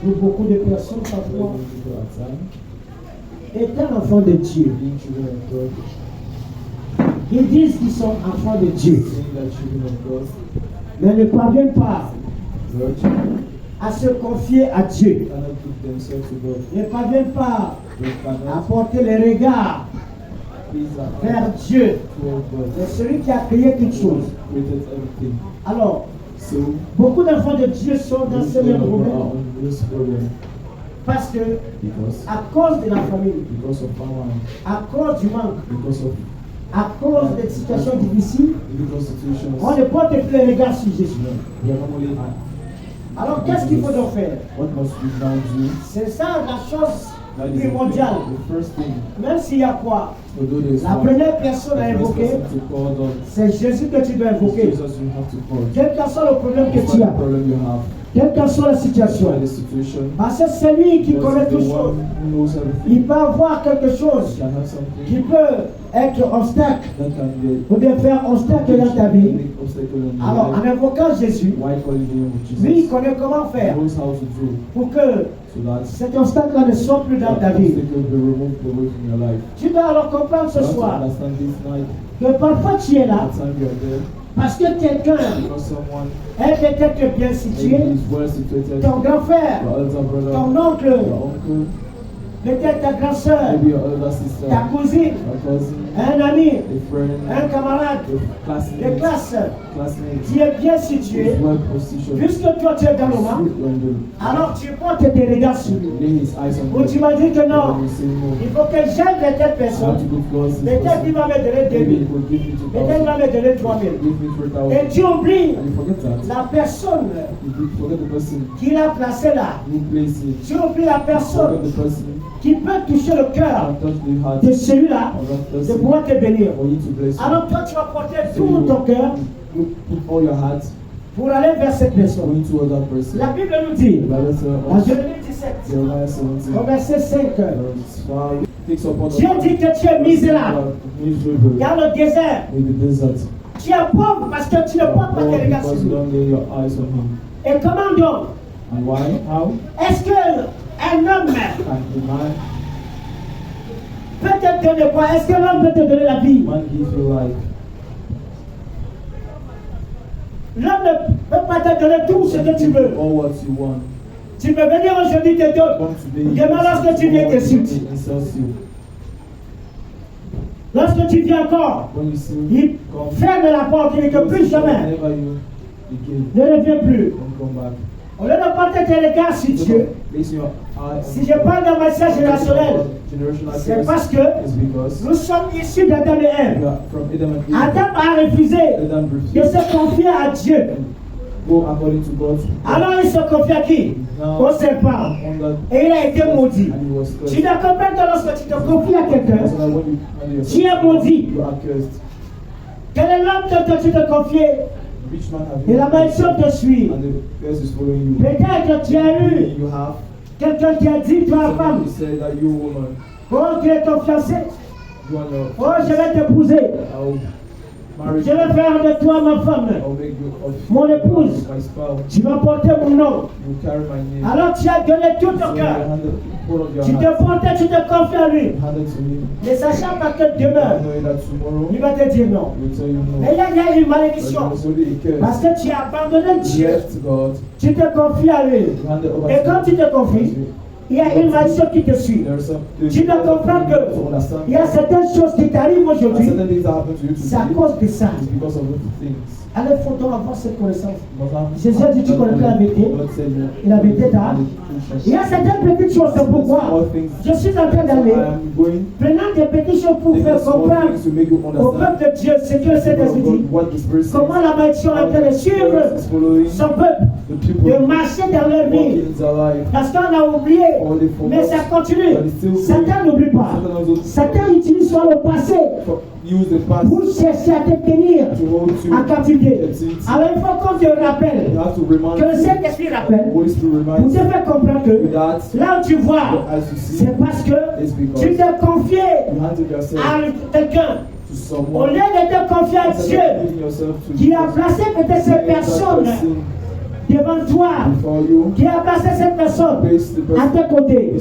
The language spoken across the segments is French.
pour beaucoup de personnes, parfois, est un enfant de Dieu. Ils disent qu'ils sont enfants de Dieu, mais ne parviennent pas à se confier à Dieu. Ne parviennent pas à porter les regards vers Dieu. C'est celui qui a créé toutes choses. Alors, beaucoup d'enfants de Dieu sont dans ce même problème. Parce que, à cause de la famille, à cause du manque, à cause des situations difficiles, on ne porte plus les regards sur Jésus. Alors, qu'est-ce qu'il faut donc faire? C'est ça la chose primordiale. Même s'il y a quoi? La première personne à invoquer, c'est Jésus que tu dois invoquer. Quel que soit le problème que tu as, quelle que soit la situation, parce que c'est lui qui connaît toutes choses. Il peut avoir quelque chose qui peut être obstacle ou bien faire obstacle dans ta vie. Alors, en invoquant Jésus, lui, il connaît comment faire pour que cet obstacle ne soit plus dans ta vie. Tu dois alors comprendre ce soir que parfois tu es là parce que quelqu'un est peut-être bien situé, ton grand frère, ton oncle, peut-être ta grande soeur, ta cousine, un ami, un camarade de classe qui est bien situé, puisque toi tu es dans le monde, alors tu portes tes regards sur lui. Ou tu m'as dit que non, il faut que j'aime de telle personne, peut-être il va me donner 2000, peut-être il va me donner 3000. Et tu oublies la personne qui l'a placé là. Tu oublies la personne qui peut toucher le cœur de celui-là, de pouvoir te bénir. Alors toi, tu vas porter tout ton cœur pour aller vers cette personne. La Bible nous dit, en Jérémie 17, au verset 5, Dieu dit que tu es misérable dans le désert. Tu es pauvre parce que tu ne portes pas tes regards sur lui. Et comment donc? Est-ce qu'un homme peut te donner quoi? Est-ce que l'homme peut te donner la vie? L'homme ne peut pas te donner tout ce que tu veux. Tu peux venir aujourd'hui te donner. Demain, lorsque tu viens, t'insultes. Lorsque tu viens encore, il ferme la porte, il dit que plus jamais ne reviens plus. Au lieu de porter tes regards sur Dieu, si je parle d'un message générationnel, c'est parce que nous sommes issus d'Adam et Ève. Adam a refusé de se confier à Dieu. Alors il se confie à qui? Au serpent. Et il a été maudit. Tu dois comprendre que lorsque tu te confies à quelqu'un, tu es maudit. Quel est l'homme que tu te confies? Et la malédiction te suit. Peut-être tu as eu quelqu'un qui a dit, toi femme, oh tu es ton fiancé, oh je vais t'épouser, je vais faire de toi ma femme, mon épouse, tu vas porter mon nom. Alors tu as donné tout ton cœur, tu te portais, tu te confies à lui, ne sachant pas que demain, il va te dire non. Mais il y a une malédiction, parce que tu as abandonné Dieu, tu te confies à lui. Et quand tu te confies, il y a une malédiction qui te suit. Tu dois comprendre qu'il y a certaines choses qui t'arrivent aujourd'hui. C'est à cause de ça. Alors il faut donc avoir cette connaissance. Jésus a dit tu connais la vérité. Et la vérité t'a. Il y a certaines petites choses, c'est pourquoi je suis en train d'aller prenant des petites choses pour faire comprendre au peuple de Dieu ce que le Saint-Esprit dit. Comment la malédiction est en train de suivre son peuple, de marcher dans leur vie. Parce qu'on a oublié, mais ça continue. Satan n'oublie pas. Satan utilise soit le passé pour chercher à te tenir en captivité. Alors il faut qu'on te rappelle, que le Saint-Esprit rappelle, pour te faire comprendre que là où tu vois, c'est parce que tu t'es confié à quelqu'un. Au lieu de te confier à Dieu, qui a placé peut-être ces personnes devant toi, qui a placé cette personne à tes côtés.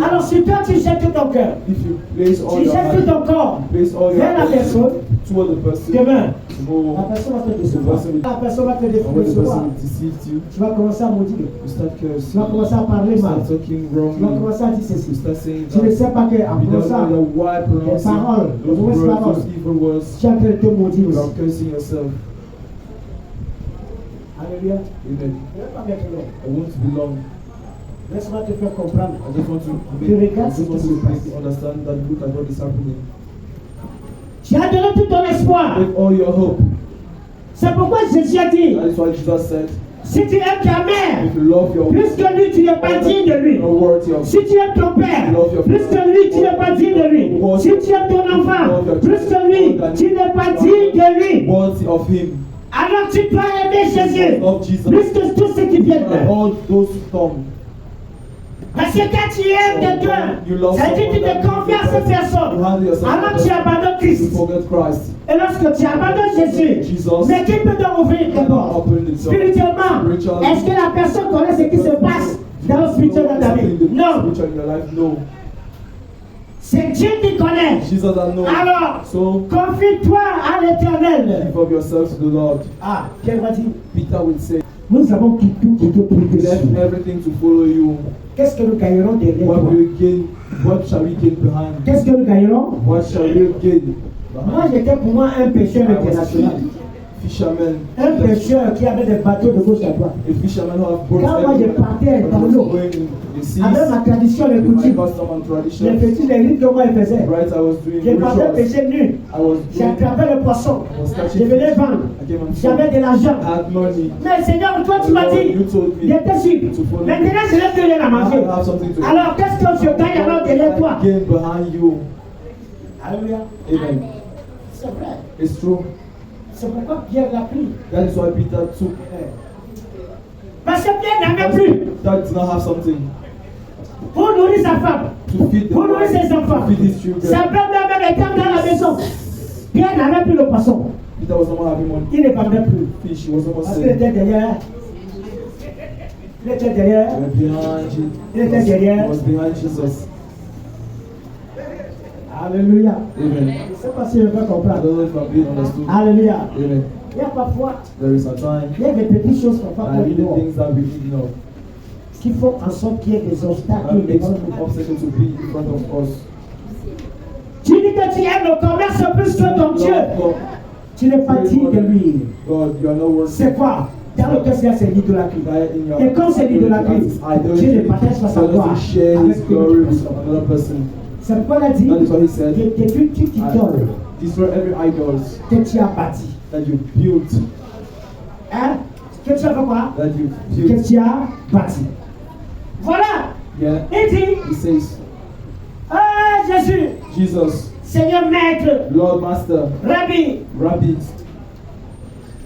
Alors si toi tu jettes tout ton cœur, tu jettes tout ton corps vers la personne, demain, la personne va te décevoir. La personne va te décevoir. Tu vas commencer à maudire. Tu vas commencer à parler mal. Tu vas commencer à dire ceci. Tu ne sais pas qu'en prononçant les paroles, les mauvaises paroles, tu es en train de te maudire aussi. Alléluia. Amen. I want to belong. Laisse-moi te faire comprendre. I just want Tu regardes ce qui se to passe. understand that look at what is happening. Tu as donné tout ton espoir. With all your hope. C'est pourquoi Jésus a dit, That is why Jesus said, si tu aimes ta mère, if you love your plus que lui, tu n'es pas digne de lui. no worthy of Si tu aimes ton père, plus que lui, tu n'es pas digne de lui. Si tu aimes ton enfant, plus que lui, tu n'es pas digne de lui. worthy of him. Alors tu dois aimer Jésus, Of Jesus. plus que tous ceux qui viennent. And all those who come. Parce que quand tu aimes quelqu'un, ça veut dire que tu te confies à cette personne. Alors tu abandonnes You Christ. forget Christ. Et lorsque tu abandonnes Jésus, mais qui peut te ouvrir tes portes? Spirituellement, est-ce que la personne connaît ce qui se passe dans le spirituel dans ta vie? Non. Spiritual in your life, no. C'est Dieu qui connaît. Jesus that knows. Alors, So confie-toi à l'Éternel. give up yourself to the Lord. Ah, quel va dire? Peter will say, Nous avons quitté tout pour te left suivre. everything to follow you. Qu'est-ce que nous gagnerons derrière What toi? will you gain? What shall we gain behind? Qu'est-ce que nous gagnerons? What shall we gain Moi, behind? j'étais pour moi un pêcheur I was international. fisherman. Un pêcheur qui avait des bateaux de gauche à droite. A fisherman who have boats Quand moi, je everywhere. partais When dans I was l'eau, going in the seas, avec ma tradition, les with my coutumes, custom and les tradition, petits les rites que moi je faisais. right, I was doing Je partais rituals. pêcher nu. I was doing, J'attrapais le poisson. I was Je catching venais fish. vendre. I came and J'avais sold. de l'argent. I had money. Mais Seigneur, toi tu m'as dit, You told me j'étais sûr. to follow Maintenant, me. je n'ai plus rien à I manger. have something to Alors, qu'est-ce que je gagne alors derrière toi? gain behind you. Alléluia. Amen. C'est vrai. It's true. C'est pourquoi Pierre l'a pris. That is why Peter took. Parce que Pierre n'avait plus That did not have something pour nourrir sa femme, to feed the pour nourrir ses enfants. to feed his children. Sa femme même était dans la maison. Pierre n'avait plus le poisson. Peter was not having money. Il ne parlait plus. Fish. He was almost Parce qu'il selling. était derrière. Il était derrière. Il était derrière. He was behind Jesus. Alléluia. Amen. Je ne sais pas si je peux I comprendre. don't know if I'm being understood. Alléluia. Amen. Il y a parfois, There is a time il y a des petites choses qu'on that peut I faire really dehors things that we need know. qui font en sorte qu'il y ait des obstacles That makes devant an nous. obstacle to be in front of us. Tu dis que tu aimes le commerce plus que ton Dieu. Lord Tu n'es pas digne de lui. God, you are not worthy. C'est quoi? Dans le cœur, c'est l'idolâtrie. In your Et comme c'est l'idolâtrie, Dieu ne partage pas sa God gloire doesn't share avec his une glory autre with personne. another person. C'est pourquoi il a dit, That is what he said. détruis toute idole Destroy every idol que tu as bâti. that you built. Hein? Que tu as fait quoi? That you Que built. tu as bâti. Voilà. Yeah. Il dit, He says, ah Jésus, Jesus, Seigneur Maître, Lord Master, Rabbi. Rabbi,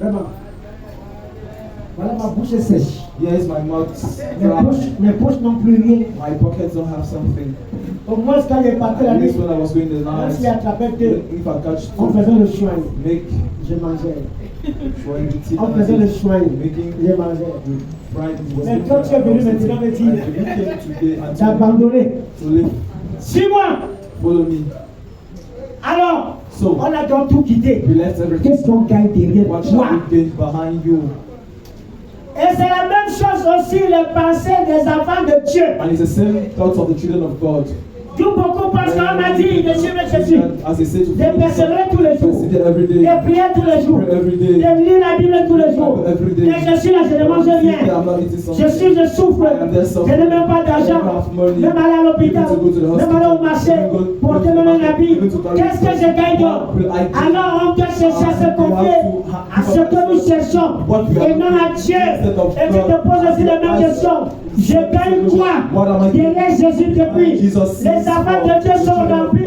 Vraiment. Voilà, ma bouche est sèche. here is my mouth. Mes poches n'ont plus rien. My pockets don't have something. Au moins, quand il est parti la At nuit, least when I was going the même s'il night, attrapait deux, if I catch on two, faisait le choix. make Je mangeais. sure On faisait le choix. making Je mangeais. fried. Mais quand tu es venu maintenant me dire, today and tu as abandonné. to live, Suis-moi. follow me. Alors, So, on a donc tout quitté. we left everything. Qu'est-ce qu'on gagne derrière What toi? shall we gain behind you? Et c'est la même chose aussi les pensées des enfants de Dieu. And it's the same thoughts of the children of God. Tout beaucoup parce qu'on m'a dit de suivre Jésus, As they say to de persévérer tous les jours, persevere every de day, prier tous les jours, pray every de day, lire la Bible tous les jours. every Que day. je suis là, je ne mange rien. I'm not eating Je something. souffre. Je n'ai même pas d'argent. Même aller à l'hôpital, même aller au marché, porter même un habit. Qu'est-ce que je gagne donc? Alors on doit chercher à se confier à ce que nous cherchons et non à Dieu. Et tu te poses aussi la même question. Je gagne quoi? Derrière Jésus depuis. Les enfants de Dieu sont remplis,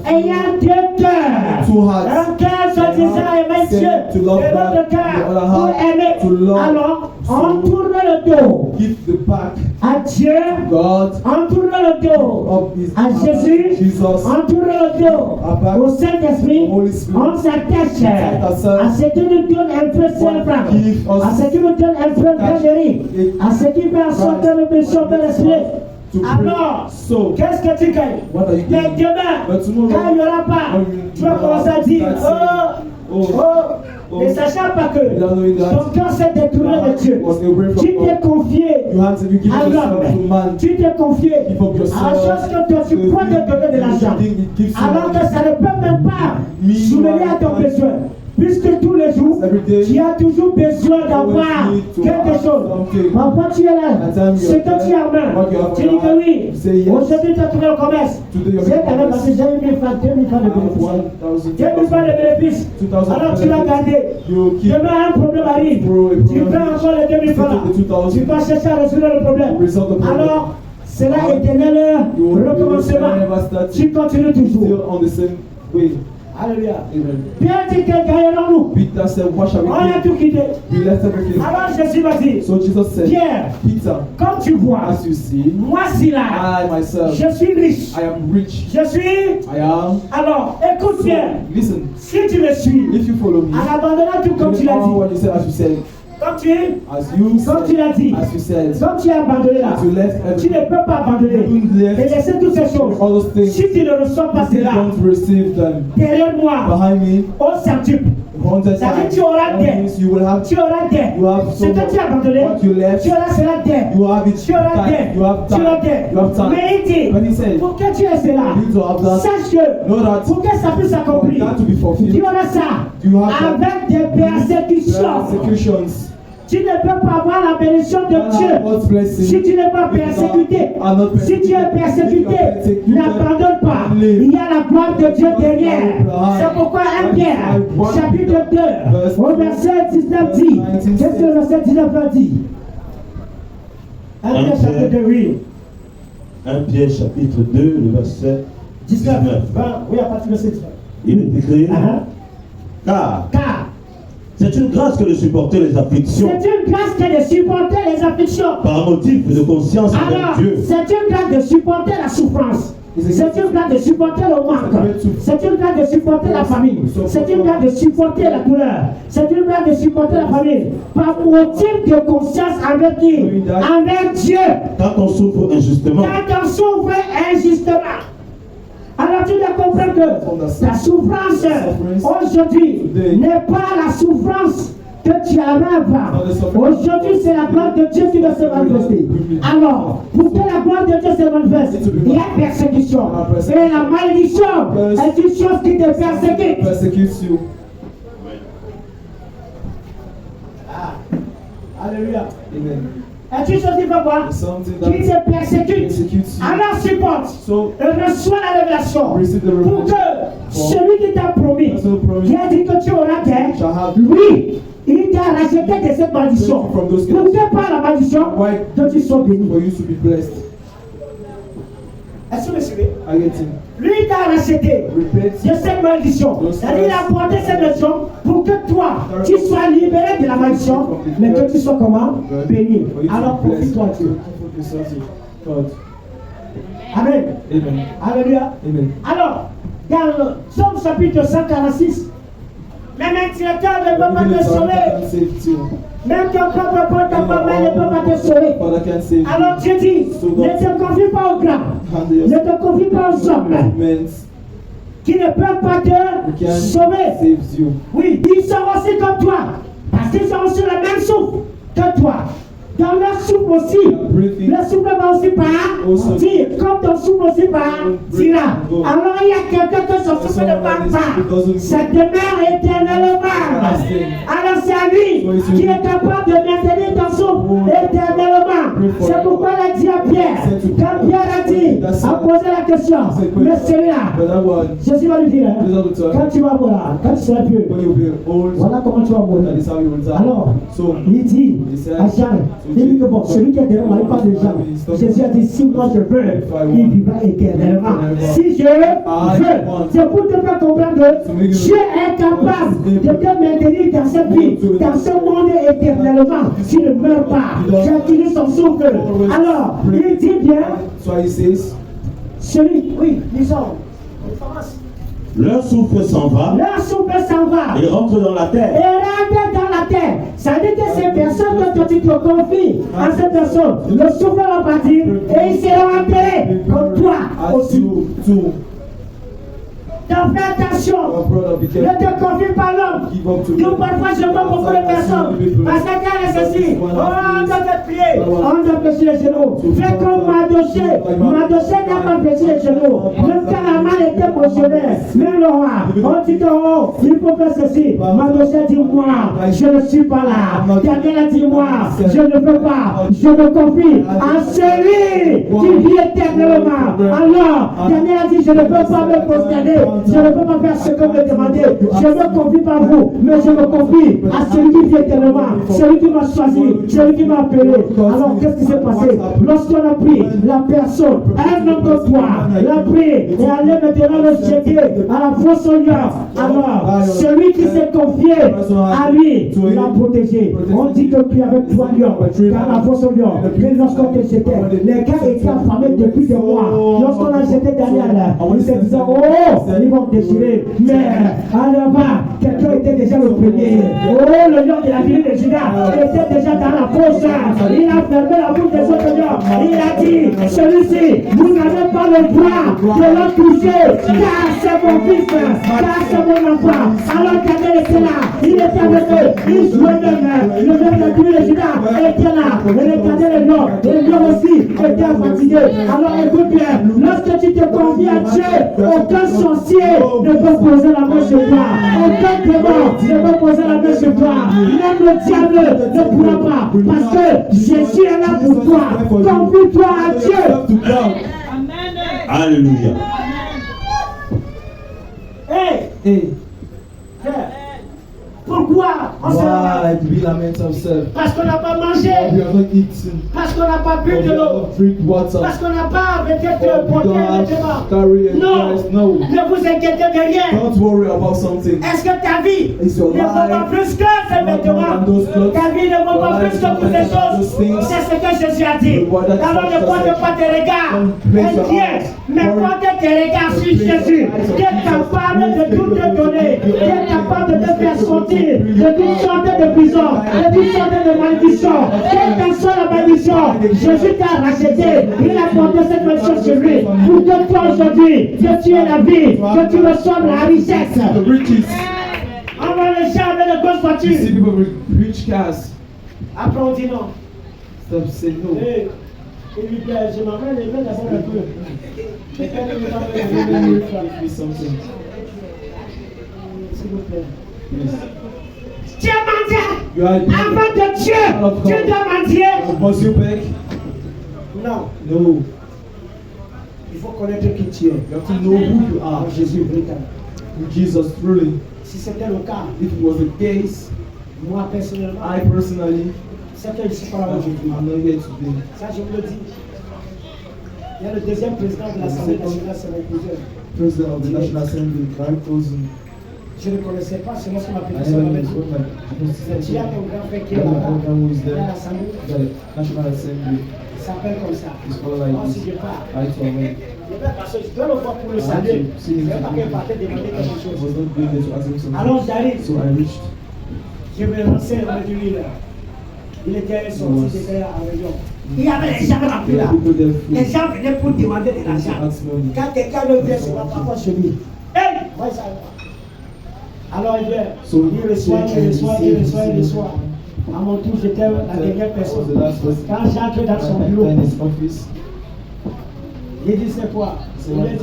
ayant deux cœurs. Un cœur se disant aimer Dieu et l'autre cœur pour aimer. Alors, On tourne le dos give the back à Dieu. God On tourne le dos of his à Jésus. Jesus. On tourne le dos au Saint-Esprit. Holy Spirit. On s'attache à ce qui nous donne un peu cérébral, Give us à ce qui nous donne un peu gagnerie, à ce qui fait en sorte que nous puissions faire l'esprit. to Alors, pray. So, qu'est-ce que tu gagnes? what are you Mais doing? demain, But tomorrow, quand il n'y aura pas, tu vas commencer à dire, ne sachant pas que ton cœur s'est détourné de Dieu. Tu t'es confié you have to be given à yourself to l'homme. man. Tu t'es confié Give up à la yourself. chose que toi tu peux te donner de l'argent. Alors que ça ne peut même pas souvenir à ton besoin. Puisque tous les jours, tu as toujours besoin d'avoir quelque chose. Parfois tu es là, c'est que tu as en main. Tu dis que oui, aujourd'hui tu as trouvé le commerce. C'est quand même parce que j'ai 1000 francs, 2000 francs de bénéfice. 2000 francs de bénéfice. Alors tu l'as gardé. Demain un problème arrive. Tu prends encore les 2000 francs. Tu vas chercher à résoudre le problème. Alors, c'est là éternel recommencement. Tu continues toujours. Still on the same way. Alléluia. Amen. Pierre dit que gagnons-nous. Peter said, what shall we On a do? tout quitté. We left everything. Alors Jésus va dire, So Jesus said, Pierre, Peter, comme tu vois, as you see, moi si là, I myself, je suis riche. I am rich. Je suis. I am. Alors, écoute So, bien. listen, Si tu me suis, if you follow me, en abandonnant tout comme tu l'as all dit, what you said, as you said, comme tu es, as tu l'as dit, you said, comme tu es abandonné là, as you left tu ne everything, peux pas abandonner you et left laisser toutes ces choses. all those things, Si tu ne reçois pas you cela, don't receive them derrière moi, behind me, au centuple, 100 ça veut dire times. tu auras That des. means you will have, Tu auras des. you have Ce so que much. tu as abandonné, What you left, tu auras cela des. you have it. Tu auras Time. des. You have Tu auras time. des. You have time. Mais il dit, But he said, pour que tu aies cela, you need to have that. sache que Know that pour que ça puisse for s'accomplir, that to be tu fulfilled, auras ça you have that. avec des persécutions. Persecutions. Tu ne peux pas avoir la bénédiction de Dieu God's blessing. si tu n'es pas persécuté. Si tu es persécuté, n'abandonne pas. Il y a la gloire de Dieu derrière. C'est pourquoi 1 Pierre, chapitre 2, au verset 19 dit, qu'est-ce que le verset 19 dit? 1 Pierre chapitre 2, oui. 1 Pierre chapitre 2, le verset 19. 19. Oui, à partir du verset 19. Il est écrit, Car c'est une grâce que de supporter les afflictions c'est une grâce que de supporter les afflictions. par motif de conscience Alors, avec Dieu. c'est une grâce de supporter la souffrance. C'est une grâce de supporter le manque. C'est une grâce de supporter la famille. C'est une grâce de supporter la douleur. C'est une grâce de supporter la famille. Par motif de conscience avec qui? Avec Dieu. Quand on souffre injustement, Quand on souffre injustement. Alors tu dois comprendre que ta souffrance aujourd'hui n'est pas la souffrance que tu as avant. Aujourd'hui, c'est la gloire de Dieu qui doit se manifester. Alors, pour que la gloire de Dieu se manifeste, il y a persécution. Et la malédiction est une chose qui te persécute. Persecutes you. Alléluia. Amen. Est-ce une chose qui fait quoi? Something Qui that te persécute. persecutes you. Alors supporte. So, Et reçois la révélation. receive the Pour que celui qui t'a promis, qui a dit que tu auras gain, shall have lui, il t'a racheté de cette malédiction. Pour que par la malédiction, que tu sois béni. for you to be blessed. Est-ce que vous me suivez? I get him. Lui, il t'a racheté Repent. de cette malédiction. C'est-à-dire, il a porté cette malédiction pour que toi, tu sois libéré de la malédiction, mais que tu sois comment? Béni. For you to Alors, be blessed. profite-toi, Dieu. Give yourself to God. Amen. Amen. Alléluia. Amen. Alors, dans le Psaume chapitre 146, même un directeur ne peut pas Even te the Father sauver. can save you. Même ton propre pote, ta maman ne peut pas te sauver. Father can save you. Alors Dieu dit, ne te confie pas aux grands, ne te confie pas aux hommes Men qui ne peuvent pas te can sauver. save you. Oui, ils sont aussi comme toi, parce qu'ils sont sur le même souffle que toi. Dans leur souffle aussi, le souffle va aussi partir, comme ton souffle aussi partira. Alors il y a quelqu'un que son souffle ne part pas, ça demeure éternellement. Alors c'est à lui qui est capable de maintenir ton souffle éternellement. C'est pourquoi il a dit à Pierre, quand Pierre a dit, a posé la question, mais celui-là, But that one, Jésus va lui dire, hein, this other quand time, tu vas mourir, quand tu seras vieux, when you'll be old, voilà comment tu vas that mourir. is how you will die. Alors, So, il dit à Jean, il dit que bon, celui qui est derrière moi, il parle de Jean. Jésus a dit, si moi je veux, il vivra éternellement. Si je veux, c'est pour te faire comprendre que Dieu est capable de te maintenir dans cette vie, dans ce monde éternellement. Tu ne meurs pas. Tu as tenu son souffle. Alors, il dit bien, celui, oui, disons, leur souffle s'en va. leur souffle s'en va. Et rentre dans la terre. Et rentre dans la terre. Ça veut dire que ces personnes, quand tu te confies à ces personnes, le souffle va partir et ils seront enterrés comme toi aussi. Donc fais attention, ne te confie pas l'homme. Nous parfois je vois beaucoup de personnes, parce qu'elle est ceci, on doit te prier, on doit fléchir les genoux. Fais comme Mardochée n'a pas fléchi les genoux. Même quand la main était motionnaire, même le roi, on dit oh, il faut faire ceci. Mardochée dit moi, je ne suis pas là. Daniel a dit moi, je ne peux pas, je me confie à celui qui vit éternellement. Alors, Daniel a dit je ne peux pas me prosterner. Je ne peux pas faire ce que vous me demandez. Je ne me confie pas à vous, mais je me confie à celui qui vient éternellement, celui qui m'a choisi, celui qui m'a appelé. Alors, qu'est-ce qui s'est passé? Lorsqu'on a pris la personne, un homme de foi, l'a pris et allait maintenant le jeter à la fosse au lion. Alors, celui qui s'est confié à lui, il l'a protégé. On dit que tu es avec toi, lion, car la fosse au lion. Mais lorsqu'on te jetait, les gars étaient affamés depuis des mois. Lorsqu'on a jeté Daniel, ils se disaient, oh, ils vont déchirer. Mais à là-bas, quelqu'un était déjà le premier. Oh, le lion de la ville de Juda était déjà dans la fosse. Il a fermé la bouche des autres lions. Il a dit, celui-ci, vous n'avez pas le droit de le toucher, car c'est mon fils, car c'est mon enfant. Alors Daniel était là, il était avec eux, il jouait même. Le lion de la ville de Juda était là. Et regardez le lion, et le lion aussi était fatigué. Alors écoute bien, lorsque tu te confies à Dieu, aucun sorcier ne peut poser la main sur toi. Aucun démon ne peut poser la main sur toi. Même le diable ne pourra pas. Parce que Jésus est là pour toi. Confie-toi à Dieu. Alléluia. Hey, frère, pourquoi on se lament? Parce qu'on n'a pas mangé. Parce qu'on n'a pas bu de l'eau. Parce qu'on n'a pas peut-être porté le débat. Non, ne vous inquiétez de rien. Don't worry about something. Est-ce que ta vie It's ne your vaut pas life. plus que ces vêtements? Ta vie ne vaut pas plus que toutes ces choses. C'est ce que Jésus a dit. Alors ne porte pas tes regards inquiets, mais porte tes regards sur Jésus, qui est capable de tout te donner, qui est capable de te faire sortir de toutes sortes de prisons, de toutes sortes de malédictions. Quelle que soit la malédiction, Jésus t'a racheté. Il a porté cette malédiction sur lui. Pour que toi aujourd'hui, que tu aies la vie, que tu reçoives la richesse. The riches. On va les gens avec de grosses You see voitures. people with rich cars. Après on dit non. Stop saying no. Il lui plaît, je m'emmène les mains dans son voiture. Et quand il Give me me something. s'il vous plaît. Yes. Tu es You are mendiant. Avant de Dieu, tu dois mendier. Must you beg? Non, No. il faut connaître qui tu es. You have to know who you are. Ah, Jésus est véritable. Jesus truly. Si c'était le cas, If it was the case, moi personnellement, I personally, c'est que je ne suis pas là aujourd'hui. I'm not here today. Ça, je vous le dis. Il y a le deuxième président de l'Assemblée nationale, c'est mon cousin. President of the National Assembly, my cousin. Je ne connaissais pas, c'est lorsqu'on m'a I appelé sur la never maison. knew C'est my Gia, ton grand frère qui est là-bas. who is Il est à there. l'Assemblée. The National Assembly Il s'appelle comme ça. is called like Moi, si this. je pars, I told him. je vais passer, je dois le voir pour le saluer. Mais pas qu'elle partait demander quelque I was chose. not going there to ask him Alors something. j'arrive, So I reached. je me renseigne, on me dit lui là. Il était sorti de là à Réunion. Il y avait les gens remplis là. People there Les food. gens venaient pour demander de To l'argent. ask money. Quand quelqu'un ne vient sur ma parole chez lui, hey, moi ça va. Alors il vient, il reçoit. À mon tour, j'étais la dernière I was personne. the last person. Quand j'entre dans son I bureau, in his office. il dit c'est quoi? Il m'a dit,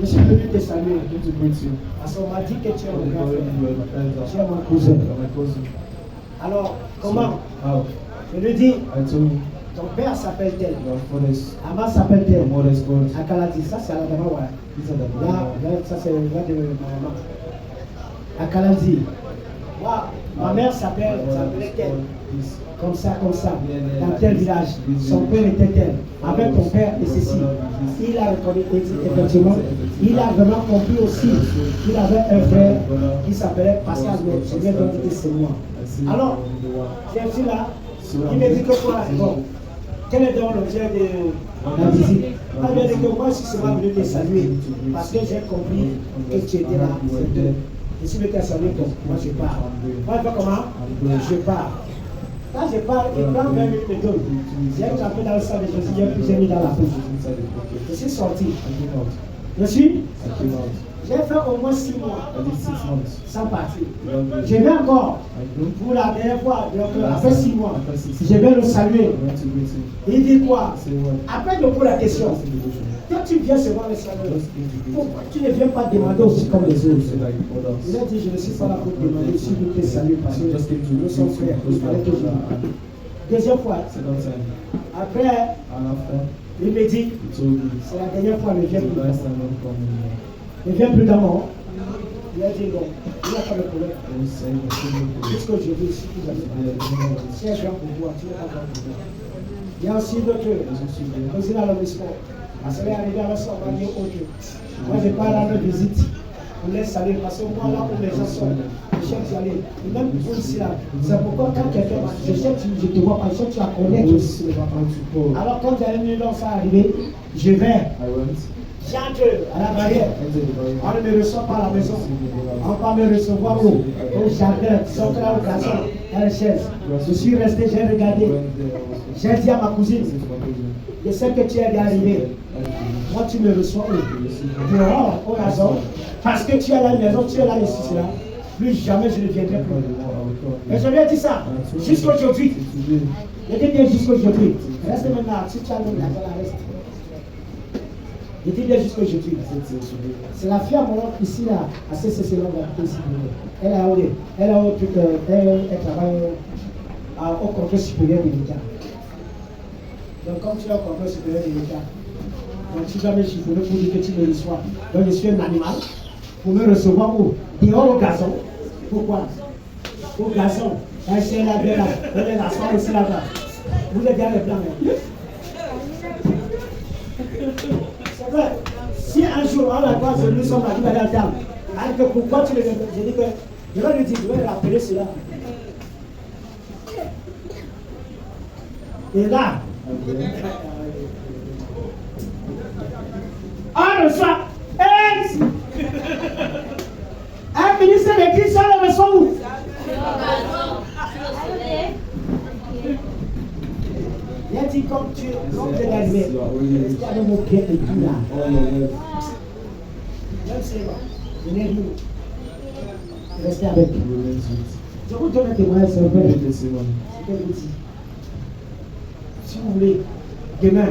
je suis venu te saluer. I came to greet you. Parce qu'on m'a dit que tu es mon You grand frère. are my elder. Tu es mon cousin. You are my cousin. Alors, comment? How? Je lui dis, I told him, ton père s'appelle tel. your father's, Ama s'appelle tel. your mother's God. À Kalati, ça c'est à la maman, ouais. He said that. Là, ça c'est là de ma maman. À Kalati. Moi, ma mère s'appelait tel. comme ça, dans tel village, son père était tel, avec ton père et ceci. Il a reconnu, effectivement, il a vraiment compris aussi qu'il avait un frère qui s'appelait Pascal, mais je viens de dire c'est moi. Alors, je suis là, il me dit que quoi, bon, quel est donc l'objet de la visite? Il m'a dit que moi, si c'est moi venu te saluer, parce que j'ai compris que tu étais là, je suis venu te saluer, donc moi je pars. Moi, je vois comment? Je pars. Quand je pars, il prend 20 minutes de dos. J'ai attrapé dans le sang de Jésus, j'ai mis dans la poche. Je suis sorti. J'ai fait au moins 6 mois sans partir. Je vais encore, pour la dernière fois, donc, après 6 mois, je vais le saluer. Il dit quoi? Après, je pose la question. Toi, tu viens seulement le saluer. Pourquoi tu ne viens pas demander aussi comme les autres? Il a dit, je ne suis pas là pour demander si vous te saluer parce que nous sommes frères. Il fallait que je... Deuxième fois, après, il me dit, c'est la dernière fois, ne viens plus. Ne viens plus d'abord. Il a dit non, il n'y a pas de problème. Puisque je veux ici, si un grand pouvoir, tu n'as pas grand pouvoir. Il y a aussi d'autres, aussi dans le sport. Parce qu'elle est arrivée à la soirée, on va dire autre. Moi, je pars à leur visite pour les saluer. Parce que moi, là où les gens sont, je cherche à aller. Et même pour ici, là, c'est pourquoi quand quelqu'un m'a dit, je cherche, je ne te vois pas, je cherche à connaître. Alors, quand j'ai un million, ça arrivé, je vais. J'entre à la barrière. On ne me reçoit pas à la maison. On va me recevoir au jardin, sortir au gazon, à la chaise. Je suis resté, j'ai regardé. J'ai dit à ma cousine, je sais que tu es arrivé. Moi, tu me reçois où? Dehors, au gazon. Parce que tu es à la maison, tu es là, ici, là. Plus jamais je ne viendrai plus. Et je lui ai dit ça, jusqu'aujourd'hui. Je dis bien jusqu'aujourd'hui. Reste maintenant, si tu as le l'argent, reste. Je dis bien jusqu'aujourd'hui. C'est la fille à mon oncle ici, là, à CCC, elle travaille au contrôle supérieur de l'État. Donc, comme tu es au contrôle supérieur de l'État, donc tu dois me chiffonner pour dire que tu me reçois. Donc, je suis un animal pour me recevoir où? Dehors au gazon. Pourquoi? Au gazon. C'est là, bien là. On est là, soir aussi là-bas. Vous êtes bien les blancs. C'est vrai. Si un jour, on va voir nous sommes à la dame, alors que pourquoi tu le veux? Je dis que je vais lui dire, je vais rappeler cela. Et là, on reçoit un ministre de Christ, on le reçoit où? Il a dit comme tu es arrivé, est-ce qu'il y a un mot bien et tout là? Même si je n'ai rien. Restez avec. Je vous donne un témoignage, c'est un peu. C'est que vous dites. Si vous voulez, demain,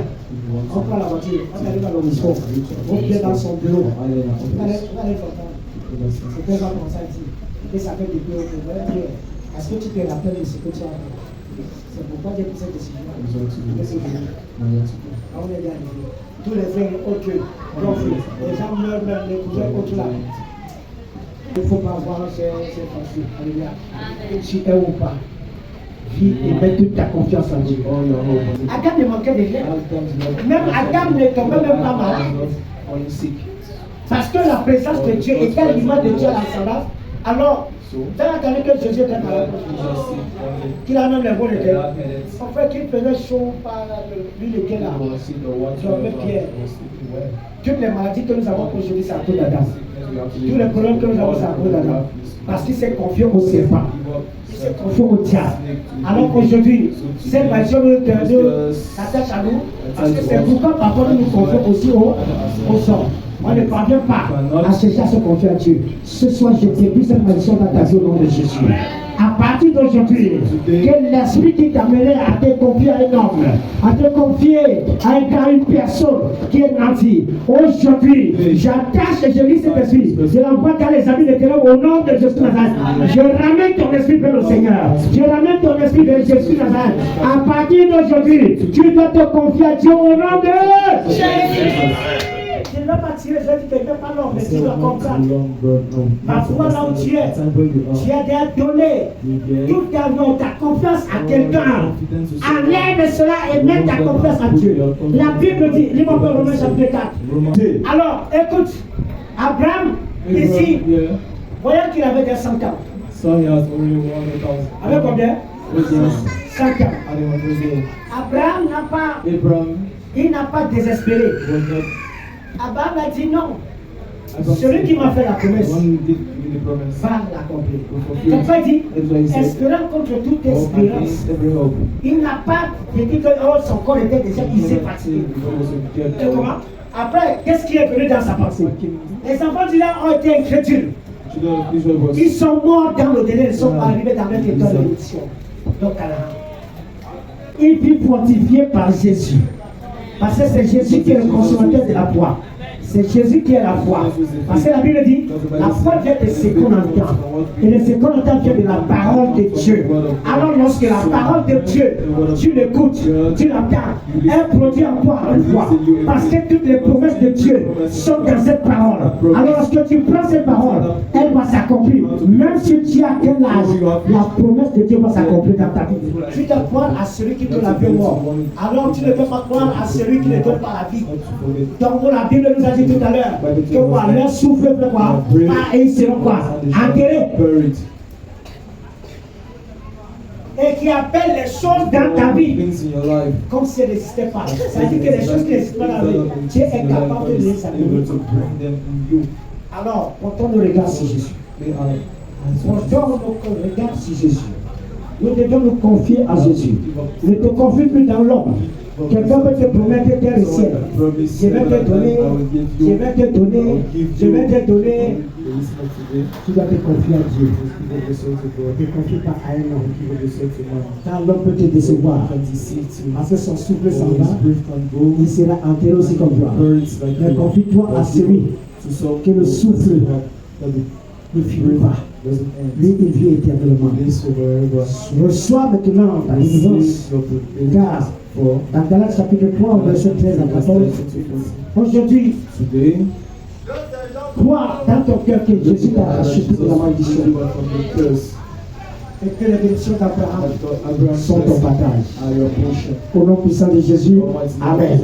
on prend la voiture, on arrive à l'horizon, on vient dans son bureau. On va aller voir. C'est très important ça dit. Et ça fait des bureaux. Est-ce que tu te rappelles de ce que tu as fait? C'est pourquoi j'ai pris cette décision. On est bien arrivé. Tous les frères autres, les gens meurent même, les cousins autres là. Il ne faut pas avoir ces pensées. Alléluia. Que tu es ou pas. Vis et mets toute ta confiance en Dieu. Adam ne manquait de rien. Même Adam ne tombait même pas malade. Parce que la présence de Dieu était l'image de Dieu à la salade. Alors, dans la année que Jésus était malade, qu'il a même les bons de terre, en fait, qu'il faisait chaud par l'huile de terre là, dormait Pierre. Toutes les maladies que nous avons aujourd'hui, c'est à cause d'Adam. Tous les problèmes que nous avons, c'est à cause d'Adam. Parce qu'il s'est confié au serpent. Il s'est confié au diable. Alors qu'aujourd'hui, cette maison de s'attache à nous, parce que c'est pourquoi parfois nous nous confions aussi au sort. On ne parvient pas à chercher à se confier à Dieu. Ce soir, je débute cette malédiction dans ta vie au nom de Jésus. À partir d'aujourd'hui, que l'esprit qui t'a mené à te confier à un homme, à te confier à une personne qui est nantie, aujourd'hui, j'attache et je lis cet esprit. Je l'envoie dans les amis de terrain au nom de Jésus Nazareth. Je ramène ton esprit vers le Seigneur. Je ramène ton esprit vers Jésus Nazareth. À partir d'aujourd'hui, tu dois te confier à Dieu au nom de Jésus. je ne vais pas tirer, je dis que je ne vais pas l'homme, mais tu dois comprendre. Ma Ma foi là où tu es déjà donné toute ta vie, ta confiance à quelqu'un. Enlève cela et mets ta confiance à Dieu. La Bible dit, lis mon Romains chapitre 4. Alors, écoute, Abraham, ici, voyons qu'il avait des 100 ans. So he has only 100,000. Avec combien? 100 ans. And he was raised. Abraham n'a pas, Abraham il n'a pas désespéré. was not. Abraham a dit non. Abraham Celui qui m'a fait la promesse one who did give the promise. va l'accomplir. Quelqu'un dit, espérant contre toute Hope espérance. against every hope. Il n'a pas dit que oh, son corps était déjà usé, fatigué. Et comment? Après, qu'est-ce qui est venu dans sa pensée? Les enfants d'Israël ont été incrédules. Ils sont morts dans le délai, ils sont arrivés dans notre état de mission. Donc, il fut fortifié par Jésus. Parce que c'est Jésus qui est le consommateur de la foi. C'est Jésus qui est la foi. Parce que la Bible dit, la foi vient de ce qu'on entend. Et de ce qu'on entend vient de la parole de Dieu. Alors lorsque la parole de Dieu, tu l'écoutes, tu l'entends, elle produit en toi une foi. Parce que toutes les promesses de Dieu sont dans cette parole. Alors lorsque tu prends cette parole, elle va s'accomplir. Même si tu as quel âge, la promesse de Dieu va s'accomplir dans ta vie. Tu dois croire à celui qui te l'a fait mort. Alors tu ne peux pas croire à celui qui ne donne pas la vie. Donc la Bible nous a dit tout à l'heure que quoi, leur souffle fait quoi, et ils seront quoi, enterrés. Et qui appelle les choses dans ta vie comme si elles n'existaient pas. Ça veut dire que les choses qui n'existent pas dans la vie, Dieu est capable de les amener. Alors, portons nos regards sur Jésus. Portons nos regards sur Jésus. Nous devons nous confier à Jésus. Ne te confie plus dans l'homme. Quelqu'un peut te promettre terre et ciel. Je vais te donner, je vais te donner, je vais te donner. Tu dois te confier à Dieu. Ne te confie pas à un homme. Car l'homme peut te décevoir. Parce que son souffle s'en va, il sera enterré aussi comme toi. Mais confie-toi à celui que le souffle ne finit pas. Lui, il vit éternellement. Reçois maintenant ta délivrance. Car dans Galates chapitre 3, verset 13 à 14, aujourd'hui, crois dans ton cœur que Jésus t'a arraché toute la malédiction. Et que les bénédictions d'Abraham sont ton partage. Au nom puissant de Jésus, Amen.